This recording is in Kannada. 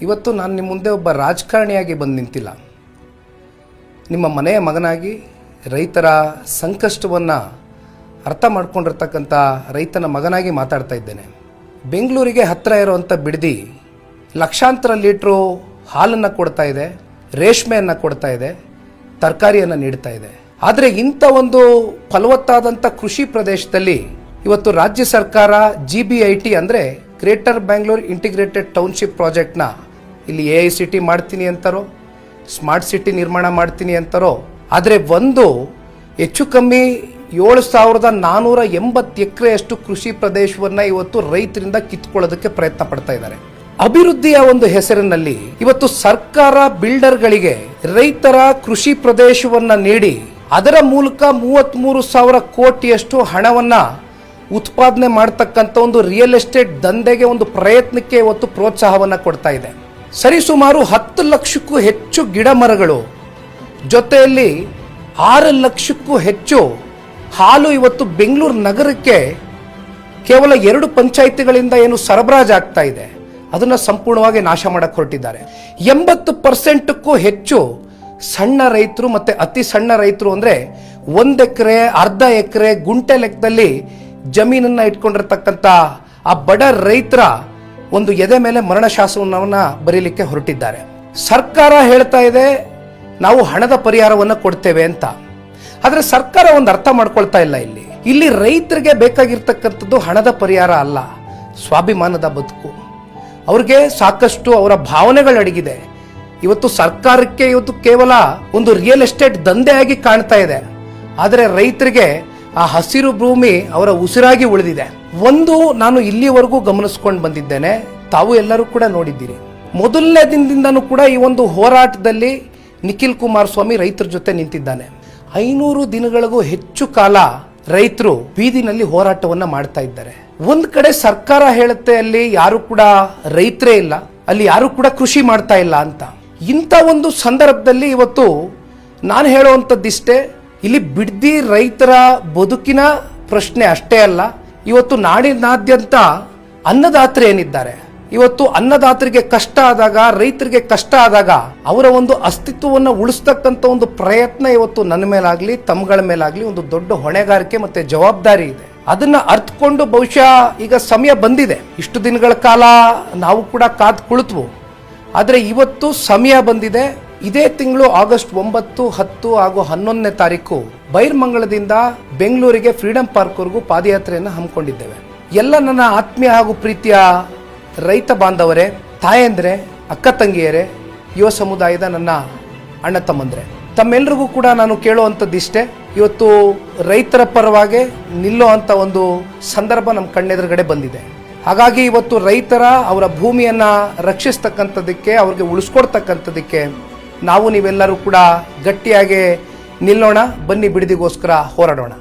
ಇವತ್ತು ನಾನು ನಿಮ್ಮ ಮುಂದೆ ಒಬ್ಬ ರಾಜಕಾರಣಿಯಾಗಿ ಬಂದು ನಿಂತಿಲ್ಲ. ನಿಮ್ಮ ಮನೆಯ ಮಗನಾಗಿ ರೈತರ ಸಂಕಷ್ಟವನ್ನು ಅರ್ಥ ಮಾಡ್ಕೊಂಡಿರ್ತಕ್ಕಂಥ ರೈತನ ಮಗನಾಗಿ ಮಾತಾಡ್ತಾ ಇದ್ದೇನೆ. ಬೆಂಗಳೂರಿಗೆ ಹತ್ತಿರ ಇರುವಂಥ ಬಿಡದಿ ಲಕ್ಷಾಂತರ ಲೀಟ್ರು ಹಾಲನ್ನು ಕೊಡ್ತಾ ಇದೆ, ರೇಷ್ಮೆಯನ್ನು ಕೊಡ್ತಾ ಇದೆ, ತರಕಾರಿಯನ್ನು ನೀಡ್ತಾ ಇದೆ. ಆದರೆ ಇಂಥ ಒಂದು ಫಲವತ್ತಾದಂಥ ಕೃಷಿ ಪ್ರದೇಶದಲ್ಲಿ ಇವತ್ತು ರಾಜ್ಯ ಸರ್ಕಾರ GBIT ಅಂದರೆ ಗ್ರೇಟರ್ ಬ್ಯಾಂಗ್ಳೂರ್ ಇಂಟಿಗ್ರೇಟೆಡ್ ಟೌನ್ಶಿಪ್ ಪ್ರಾಜೆಕ್ಟ್ನ ಇಲ್ಲಿ AICT ಮಾಡ್ತೀನಿ ಅಂತಾರೋ, ಸ್ಮಾರ್ಟ್ ಸಿಟಿ ನಿರ್ಮಾಣ ಮಾಡ್ತೀನಿ ಅಂತಾರೋ, ಆದರೆ ಒಂದು ಹೆಚ್ಚು ಕಮ್ಮಿ 7,480 ಎಕರೆಯಷ್ಟು ಕೃಷಿ ಪ್ರದೇಶವನ್ನು ಇವತ್ತು ರೈತರಿಂದ ಕಿತ್ಕೊಳ್ಳೋದಕ್ಕೆ ಪ್ರಯತ್ನ ಪಡ್ತಾ ಇದ್ದಾರೆ. ಅಭಿವೃದ್ಧಿಯ ಒಂದು ಹೆಸರಿನಲ್ಲಿ ಇವತ್ತು ಸರ್ಕಾರ ಬಿಲ್ಡರ್ಗಳಿಗೆ ರೈತರ ಕೃಷಿ ಪ್ರದೇಶವನ್ನು ನೀಡಿ ಅದರ ಮೂಲಕ 33,000 ಕೋಟಿಯಷ್ಟು ಹಣವನ್ನ ಉತ್ಪಾದನೆ ಮಾಡತಕ್ಕಂಥ ಒಂದು ರಿಯಲ್ ಎಸ್ಟೇಟ್ ದಂಧೆಗೆ ಒಂದು ಪ್ರಯತ್ನಕ್ಕೆ ಇವತ್ತು ಪ್ರೋತ್ಸಾಹವನ್ನು ಕೊಡ್ತಾ ಇದೆ. ಸರಿಸುಮಾರು 10 ಲಕ್ಷಕ್ಕೂ ಹೆಚ್ಚು ಗಿಡ ಮರಗಳು ಜೊತೆಯಲ್ಲಿ 6 ಲಕ್ಷಕ್ಕೂ ಹೆಚ್ಚು ಹಾಲು ಇವತ್ತು ಬೆಂಗಳೂರು ನಗರಕ್ಕೆ ಕೇವಲ 2 ಪಂಚಾಯಿತಿಗಳಿಂದ ಏನು ಸರಬರಾಜು ಆಗ್ತಾ ಇದೆ ಅದನ್ನು ಸಂಪೂರ್ಣವಾಗಿ ನಾಶ ಮಾಡಕ್ಕೆ ಹೊರಟಿದ್ದಾರೆ. 80%ಕ್ಕೂ ಹೆಚ್ಚು ಸಣ್ಣ ರೈತರು ಮತ್ತೆ ಅತಿ ಸಣ್ಣ ರೈತರು ಅಂದರೆ 1 ಎಕರೆ, ಅರ್ಧ ಎಕರೆ, ಗುಂಟೆ ಲೆಕ್ಕದಲ್ಲಿ ಜಮೀನನ್ನ ಇಟ್ಕೊಂಡಿರ್ತಕ್ಕಂಥ ಆ ಬಡ ರೈತರ ಒಂದು ಎದೆ ಮೇಲೆ ಮರಣ ಶಾಸನವನ್ನು ಬರೀಲಿಕ್ಕೆ ಹೊರಟಿದ್ದಾರೆ. ಸರ್ಕಾರ ಹೇಳ್ತಾ ಇದೆ ನಾವು ಹಣದ ಪರಿಹಾರವನ್ನು ಕೊಡ್ತೇವೆ ಅಂತ. ಆದರೆ ಸರ್ಕಾರ ಒಂದು ಅರ್ಥ ಮಾಡ್ಕೊಳ್ತಾ ಇಲ್ಲ. ಇಲ್ಲಿ ರೈತರಿಗೆ ಬೇಕಾಗಿರ್ತಕ್ಕಂಥದ್ದು ಹಣದ ಪರಿಹಾರ ಅಲ್ಲ, ಸ್ವಾಭಿಮಾನದ ಬದುಕು. ಅವ್ರಿಗೆ ಸಾಕಷ್ಟು ಅವರ ಭಾವನೆಗಳು ಅಡಗಿದೆ. ಇವತ್ತು ಸರ್ಕಾರಕ್ಕೆ ಇವತ್ತು ಕೇವಲ ಒಂದು ರಿಯಲ್ ಎಸ್ಟೇಟ್ ದಂಧೆಯಾಗಿ ಕಾಣ್ತಾ ಇದೆ. ಆದರೆ ರೈತರಿಗೆ ಆ ಹಸಿರು ಭೂಮಿ ಅವರ ಉಸಿರಾಗಿ ಉಳಿದಿದೆ. ಒಂದು ನಾನು ಇಲ್ಲಿವರೆಗೂ ಗಮನಿಸ್ಕೊಂಡು ಬಂದಿದ್ದೇನೆ, ತಾವು ಎಲ್ಲರೂ ಕೂಡ ನೋಡಿದ್ದೀರಿ. ಮೊದಲನೇ ದಿನದಿಂದನೂ ಕೂಡ ಈ ಒಂದು ಹೋರಾಟದಲ್ಲಿ ನಿಖಿಲ್ ಕುಮಾರಸ್ವಾಮಿ ರೈತರ ಜೊತೆ ನಿಂತಿದ್ದಾನೆ. 500 ದಿನಗಳಿಗೂ ಹೆಚ್ಚು ಕಾಲ ರೈತರು ಬೀದಿನಲ್ಲಿ ಹೋರಾಟವನ್ನ ಮಾಡ್ತಾ ಇದ್ದಾರೆ. ಒಂದ್ ಕಡೆ ಸರ್ಕಾರ ಹೇಳುತ್ತೆ ಅಲ್ಲಿ ಯಾರು ಕೂಡ ರೈತರೇ ಇಲ್ಲ, ಅಲ್ಲಿ ಯಾರು ಕೂಡ ಕೃಷಿ ಮಾಡ್ತಾ ಇಲ್ಲ ಅಂತ. ಇಂಥ ಒಂದು ಸಂದರ್ಭದಲ್ಲಿ ಇವತ್ತು ನಾನು ಹೇಳುವಂಥದ್ದಿಷ್ಟೇ, ಇಲ್ಲಿ ಬಿಡದಿ ರೈತರ ಬದುಕಿನ ಪ್ರಶ್ನೆ ಅಷ್ಟೇ ಅಲ್ಲ, ಇವತ್ತು ನಾಡಿನಾದ್ಯಂತ ಅನ್ನದಾತರು ಏನಿದ್ದಾರೆ, ಇವತ್ತು ಅನ್ನದಾತರಿಗೆ ಕಷ್ಟ ಆದಾಗ, ರೈತರಿಗೆ ಕಷ್ಟ ಆದಾಗ ಅವರ ಒಂದು ಅಸ್ತಿತ್ವವನ್ನು ಉಳಿಸ್ತಕ್ಕಂಥ ಒಂದು ಪ್ರಯತ್ನ ಇವತ್ತು ನನ್ನ ಮೇಲಾಗ್ಲಿ ತಮ್ಮಗಳ ಮೇಲಾಗ್ಲಿ ಒಂದು ದೊಡ್ಡ ಹೊಣೆಗಾರಿಕೆ ಮತ್ತೆ ಜವಾಬ್ದಾರಿ ಇದೆ. ಅದನ್ನ ಅರ್ಥಕೊಂಡು ಬಹುಶಃ ಈಗ ಸಮಯ ಬಂದಿದೆ. ಇಷ್ಟು ದಿನಗಳ ಕಾಲ ನಾವು ಕೂಡ ಕಾದ್ ಕುಳಿತ್ವು, ಆದರೆ ಇವತ್ತು ಸಮಯ ಬಂದಿದೆ. ಇದೇ ತಿಂಗಳು ಆಗಸ್ಟ್ 9, 10 ಹಾಗೂ 11ನೇ ತಾರೀಕು ಬೈರ್ಮಂಗಳದಿಂದ ಬೆಂಗಳೂರಿಗೆ ಫ್ರೀಡಂ ಪಾರ್ಕ್ವರೆಗೂ ಪಾದಯಾತ್ರೆಯನ್ನು ಹಮ್ಮಿಕೊಂಡಿದ್ದೇವೆ. ಎಲ್ಲ ನನ್ನ ಆತ್ಮೀಯ ಹಾಗೂ ಪ್ರೀತಿಯ ರೈತ ಬಾಂಧವರೇ, ತಾಯಂದ್ರೆ, ಅಕ್ಕ ತಂಗಿಯರೇ, ಯುವ ಸಮುದಾಯದ ನನ್ನ ಅಣ್ಣ ತಮ್ಮಂದ್ರೆ, ತಮ್ಮೆಲ್ಲರಿಗೂ ಕೂಡ ನಾನು ಕೇಳುವಂಥದ್ದಿಷ್ಟೇ, ಇವತ್ತು ರೈತರ ಪರವಾಗಿ ನಿಲ್ಲೋ ಅಂತ ಒಂದು ಸಂದರ್ಭ ನಮ್ಮ ಕಣ್ಣೆದುರುಗಡೆ ಬಂದಿದೆ. ಹಾಗಾಗಿ ಇವತ್ತು ರೈತರ ಅವರ ಭೂಮಿಯನ್ನ ರಕ್ಷಿಸ್ತಕ್ಕಂಥದ್ದಕ್ಕೆ, ಅವ್ರಿಗೆ ಉಳಿಸ್ಕೊಡ್ತಕ್ಕಂಥದ್ದಕ್ಕೆ ನಾವು ನೀವೆಲ್ಲರೂ ಕೂಡ ಗಟ್ಟಿಯಾಗಿ ನಿಲ್ಲೋಣ. ಬನ್ನಿ ಬಿಡದಿಗೋಸ್ಕರ ಹೋರಾಡೋಣ.